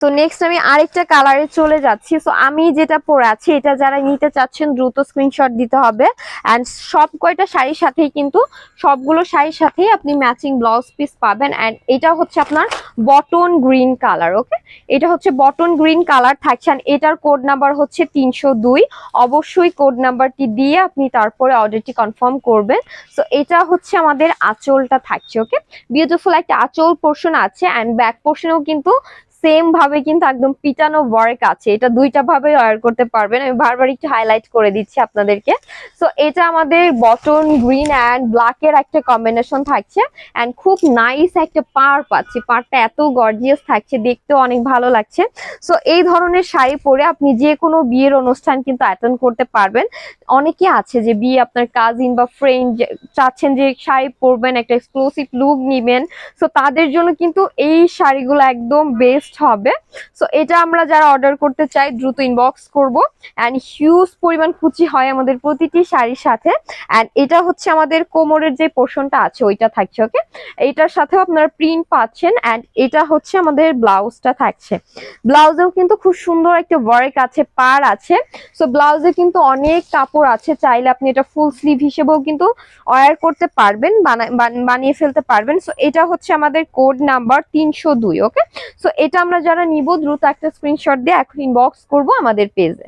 তো নেক্সট আমি আরেকটা কালারে চলে যাচ্ছি। সো আমি যেটা পরে আছি এটা যারা নিতে চাচ্ছেন দ্রুত স্ক্রিনশট দিতে হবে। অ্যান্ড সব কয়টা শাড়ির সাথেই কিন্তু সবগুলো শাড়ির সাথেই আপনি ম্যাচিং ব্লাউজ পিস পাবেন। অ্যান্ড এটা হচ্ছে আপনার বটন গ্রিন কালার। ওকে, এটা হচ্ছে বটন গ্রিন কালার থাকছে। অ্যান্ড এটার কোড নাম্বার হচ্ছে 302। অবশ্যই কোড নাম্বারটি দিয়ে আপনি তারপরে অর্ডারটি কনফার্ম করবেন। সো এটা হচ্ছে আমাদের আঁচলটা থাকছে। ওকে, বিউটিফুল একটা আঁচল পোর্শন আছে। অ্যান্ড ব্যাক পোর্শনেও কিন্তু সেম ভাবে কিন্তু একদম পিটানো ওয়ার্ক আছে। এটা দুইটা ভাবে ওয়্যার করতে পারবেন, আমি বারবার একটু হাইলাইট করে দিচ্ছি আপনাদেরকে। সো এটা আমাদের বটন গ্রিন অ্যান্ড ব্ল্যাক এর একটা কম্বিনেশন থাকছে। অ্যান্ড খুব নাইস একটা পার পাচ্ছি, পারটা এত গর্জিয়াস থাকছে, দেখতেও অনেক ভালো লাগছে। সো এই ধরনের শাড়ি পরে আপনি যে কোনো বিয়ের অনুষ্ঠান কিন্তু অ্যাটেন্ড করতে পারবেন। অনেকে আছে যে বিয়ে আপনার কাজিন বা ফ্রেন্ড চাচ্ছেন যে শাড়ি পরবেন, একটা এক্সক্লুসিভ লুক নিবেন। সো তাদের জন্য কিন্তু এই শাড়িগুলো একদম বেস্ট হবে। সো এটা আমরা যারা অর্ডার করতে চাই দ্রুত ইনবক্স করব। অ্যান্ড হিউজ পরিমাণ কুচি হয় আমাদের প্রতিটি শাড়ির সাথে। অ্যান্ড এটা হচ্ছে আমাদের কোমরের যে পোর্শনটা আছে ওইটা থাকছে। ওকে, এইটার সাথেও আপনারা প্রিন্ট পাচ্ছেন। অ্যান্ড এটা হচ্ছে আমাদের ব্লাউজটা থাকছে। ব্লাউজেও কিন্তু খুব সুন্দর একটা ওয়ার্ক আছে, পার আছে। সো ব্লাউজে কিন্তু অনেক কাপড় আছে, চাইলে আপনি এটা ফুল স্লিভ হিসেবেও কিন্তু ওয়্যার করতে পারবেন, বানিয়ে ফেলতে পারবেন। সো এটা হচ্ছে আমাদের কোড নাম্বার 302। ওকে, সো এটা আমরা যারা নিব দ্রুত একটা স্ক্রিনশট দিয়ে এখন ইনবক্স করবো আমাদের পেজে।